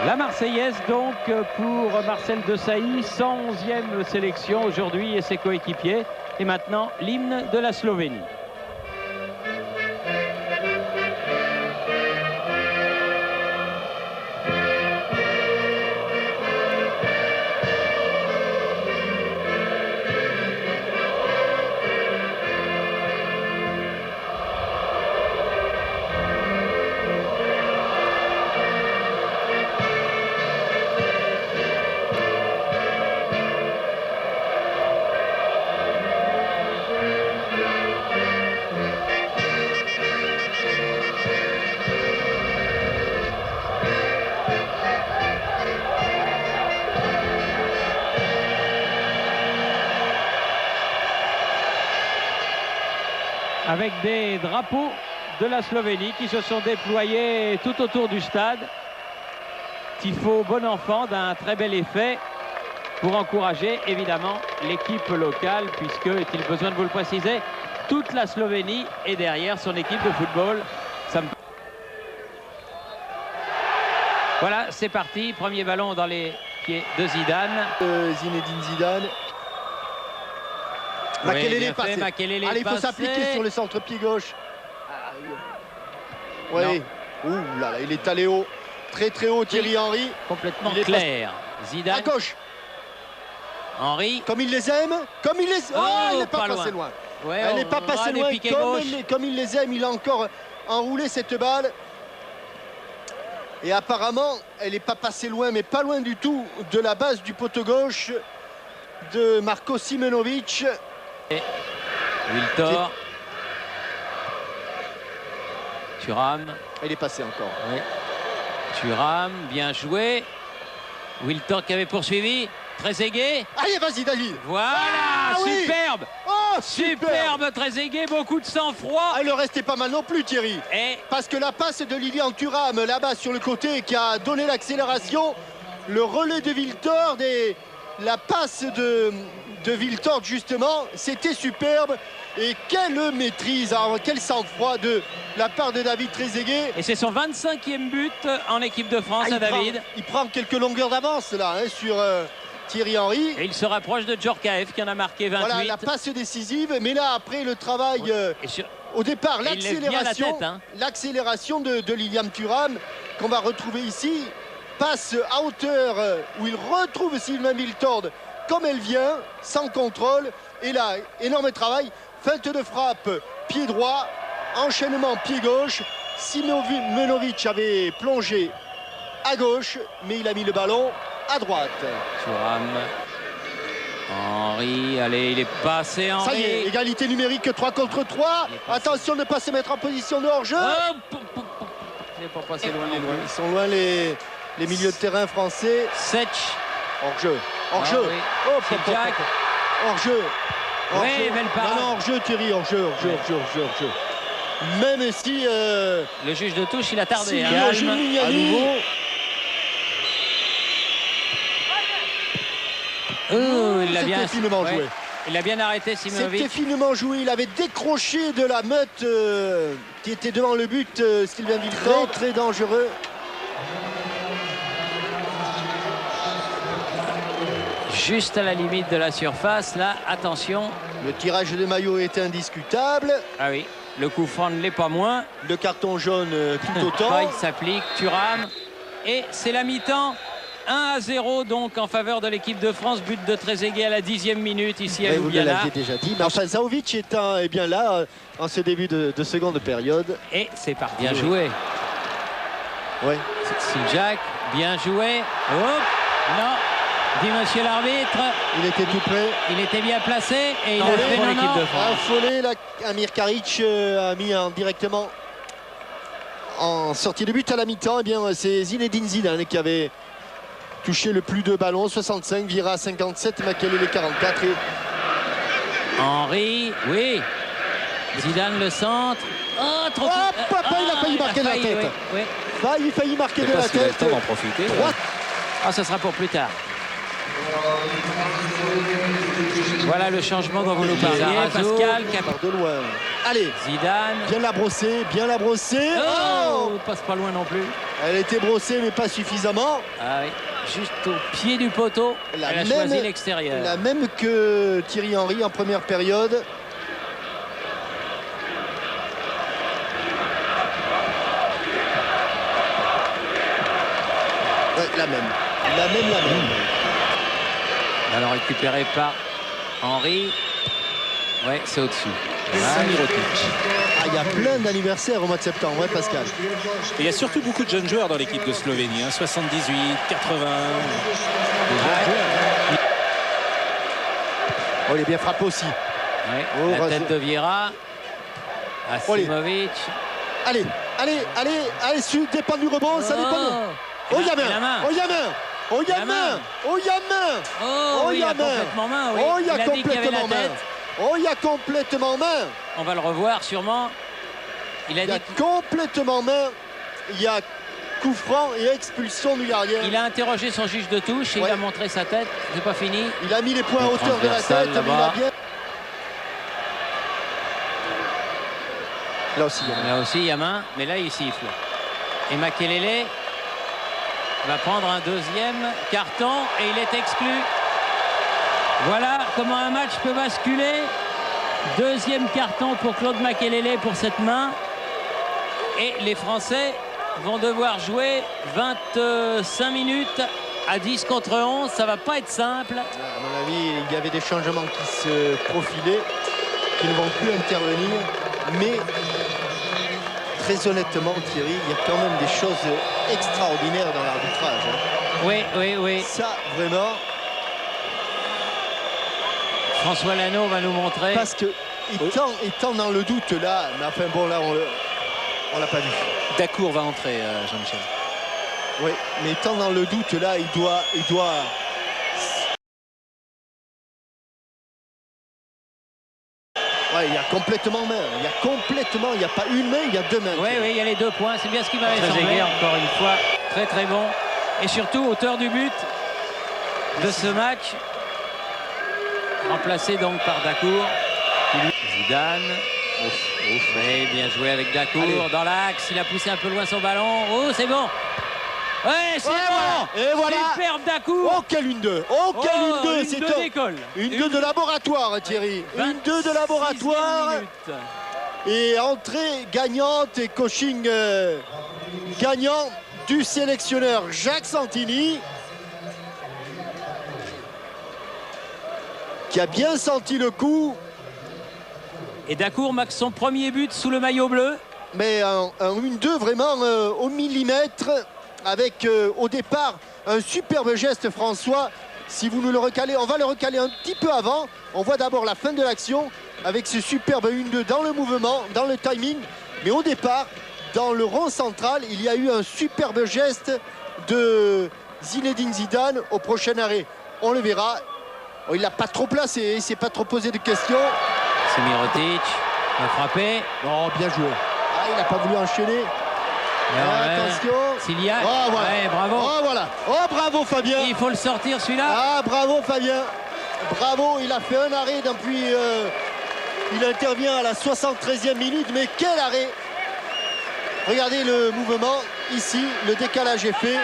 La Marseillaise donc pour Marcel Desailly, 111e sélection aujourd'hui et ses coéquipiers. Et maintenant l'hymne de la Slovénie. Avec des drapeaux de la Slovénie qui se sont déployés tout autour du stade. Tifo bon enfant d'un très bel effet pour encourager évidemment l'équipe locale, puisque, est-il besoin de vous le préciser, toute la Slovénie est derrière son équipe de football. Voilà, c'est parti. Premier ballon dans les pieds de Zidane. Zinedine Zidane. Makelele est passé. Allez, il faut s'appliquer sur le centre-pied gauche. Oui. Ouh là là, il est allé haut. Très très haut, Thierry Henry. Complètement clair. Zidane. À gauche. Henry. Comme il les aime. Comme il les... Oh, il n'est pas passé loin. Ouais, elle n'est pas passée loin. Comme il les aime, il a encore enroulé cette balle. Et apparemment, elle n'est pas passée loin, mais pas loin du tout de la base du poteau gauche de Marko Simonovic. Et Wiltor. Thuram. Il est passé encore. Oui. Thuram, bien joué. Wiltor qui avait poursuivi. Trezeguet. Allez, vas-y, David. Voilà, superbe. Oui. Oh, superbe Trezeguet, beaucoup de sang-froid. Ah, il ne restait pas mal non plus, Thierry. Parce que la passe de Lilian Thuram, là-bas sur le côté, qui a donné l'accélération, le relais de Wiltord et la passe de Wiltord, justement, c'était superbe. Et quelle maîtrise, hein, quel sang-froid de la part de David Trezeguet. Et c'est son 25e but en équipe de France, David. Il prend quelques longueurs d'avance là hein, sur Thierry Henry. Et il se rapproche de Djorkaeff qui en a marqué 28. Voilà la passe décisive. Mais là, après le travail, au départ, l'accélération de Lilian Thuram qu'on va retrouver ici. Passe à hauteur où il retrouve Sylvain Wiltord comme elle vient, sans contrôle. Et là, énorme travail. Feinte de frappe, pied droit, enchaînement pied gauche. Simonovic avait plongé à gauche, mais il a mis le ballon à droite. Thuram. Henry, allez, il est passé. Henry. Ça y est, égalité numérique 3 contre 3. Attention de ne pas se mettre en position de hors-jeu. C'est pas passé loin. Ils sont loin les milieux de terrain français. Setch. Hors-jeu. Hors-jeu. Oui. Oh, Jack. Hors-jeu. Oui, belle parade. Non, hors-jeu, Thierry, hors-jeu. Même si... le juge de touche, il a tardé. À nouveau. Il l'a bien finement joué. Il a bien arrêté, Simonovic. C'était finement joué. Il avait décroché de la meute qui était devant le but, Sylvain Wiltord. Très dangereux. Juste à la limite de la surface, là, attention. Le tirage de maillot est indiscutable. Ah oui, le coup franc ne l'est pas moins. Le carton jaune tout autant. Il s'applique, Thuram. Et c'est la mi-temps. 1-0 donc en faveur de l'équipe de France. But de Trezeguet à la 10e minute ici à Ljubljana. Vous l'avez déjà dit. Mais enfin, Zahovic est bien là en ce début de seconde période. Et c'est parti. Bien joué. Ouais. Jack, bien joué. Hop, non. Dit monsieur l'arbitre. Il était tout près. Il était bien placé et il a fait l'équipe de France. Affolé, Amir Karic a mis directement en sortie de but à la mi-temps. Eh bien, c'est Zinedine Zidane qui avait touché le plus de ballons. 65, Vieira 57, Makelele 44. Henry, oui. Zidane le centre. Oh, trop il a failli marquer de la tête. Oui. Failli marquer de la tête. Il va en profiter. Ah, ce sera pour plus tard. Voilà le changement dont vous nous parliez, Pascal. De loin. Allez, Zidane. bien la brosser, bien la brosser. Oh, passe pas loin non plus. Elle était brossée, mais pas suffisamment. Ah oui, juste au pied du poteau. Elle a choisi l'extérieur. La même que Thierry Henry en première période. Ouais, la même. La même. Alors récupéré par Henry. Ouais, c'est au-dessus. Il y a plein d'anniversaires au mois de septembre, ouais, Pascal. Et il y a surtout beaucoup de jeunes joueurs dans l'équipe de Slovénie, hein, 78, 80. Oh, il est bien frappé aussi. Ouais, la tête de Vieira. Asimovic. Allez, dépend du rebond, ça dépend de... Oh, il y a main. Oh, il y a main. Oh, il y a main. Oh, il y a main. Oh, il y a complètement main. Oui. Oh, il y a complètement main. Oh, il y a complètement main. On va le revoir sûrement. Il y a complètement main. Il y a coup franc et expulsion du gardien. Il a interrogé son juge de touche et il a montré sa tête. C'est pas fini. Il a mis les points à hauteur de la tête. Mais il a bien... Là aussi, il y a main. Mais là, il siffle. Et Makelele va prendre un deuxième carton et il est exclu. Voilà comment un match peut basculer. Deuxième carton pour Claude Makelele pour cette main. Et les Français vont devoir jouer 25 minutes à 10 contre 11. Ça va pas être simple. À mon avis, il y avait des changements qui se profilaient, qui ne vont plus intervenir. Mais très honnêtement, Thierry, il y a quand même des choses extraordinaires dans l'arbitrage. Hein. Oui. Ça, vraiment... François Lano va nous montrer. Parce que étant dans le doute là, mais enfin bon là on l'a pas vu. Dacour va entrer, Jean-Michel. Oui, mais étant dans le doute là, il doit. Ouais, il y a complètement main. Il n'y a pas une main, il y a deux mains. Oui, il y a les 2 points. C'est bien ce qui m'avait semblé. Encore une fois, très bon. Et surtout, auteur du but de ce match. Remplacé donc par Dacour. Zidane. Oui, bien joué avec Dacour. Allez. Dans l'axe, il a poussé un peu loin son ballon. Oh, c'est bon. Ouais, c'est bon. Et voilà. Superbe Dacour. Oh, quelle une deux. Oh, quelle une deux. C'est une deux de laboratoire, Thierry. Une deux de laboratoire. Et entrée gagnante et coaching gagnant du sélectionneur Jacques Santini. Qui a bien senti le coup. Et Dacour marque son premier but sous le maillot bleu. Mais un 1-2 vraiment au millimètre, avec au départ un superbe geste, François. Si vous nous le recalez, on va le recaler un petit peu avant. On voit d'abord la fin de l'action avec ce superbe 1-2 dans le mouvement, dans le timing. Mais au départ, dans le rond central, il y a eu un superbe geste de Zinedine Zidane au prochain arrêt. On le verra. Oh, il l'a pas trop placé, il s'est pas trop posé de questions. C'est Mirotic, il a frappé. Oh, bien joué. Ah, il n'a pas voulu enchaîner. Attention. Siliac. Oh, voilà. Ouais, bravo. Oh, voilà. Oh, bravo, Fabien. Il faut le sortir, celui-là. Ah, bravo, Fabien. Bravo, il a fait un arrêt depuis... il intervient à la 73e minute, mais quel arrêt. Regardez le mouvement. Ici, le décalage est fait.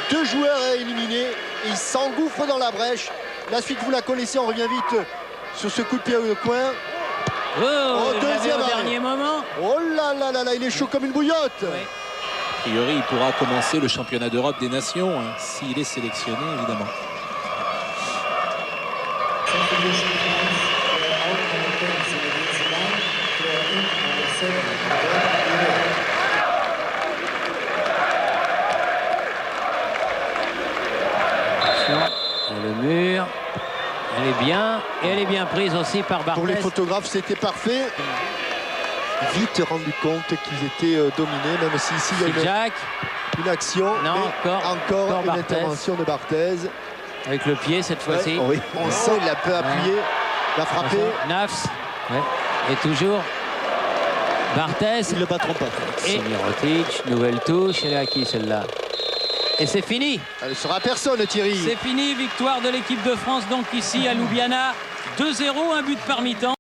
2 joueurs éliminés. Il s'engouffre dans la brèche. La suite, vous la connaissez, on revient vite sur ce coup de pied au coin. Deuxième au dernier moment. Oh là, il est chaud comme une bouillotte. Oui. A priori, il pourra commencer le championnat d'Europe des Nations, hein, s'il est sélectionné, évidemment. Le mur, elle est bien, et elle est bien prise aussi par Barthez. Pour les photographes, c'était parfait. Vite rendu compte qu'ils étaient dominés, même si ici il y a une action. Non, encore une intervention de Barthez. Avec le pied cette fois-ci. Oui, on sent qu'il a peu appuyé, il a frappé. Nafs, et toujours Barthez. Ils ne le battront pas. Et Mirotic, nouvelle touche, elle est à qui celle-là? Et c'est fini. Elle ne sera personne, Thierry. C'est fini, victoire de l'équipe de France donc ici à Ljubljana. 2-0, un but par mi-temps.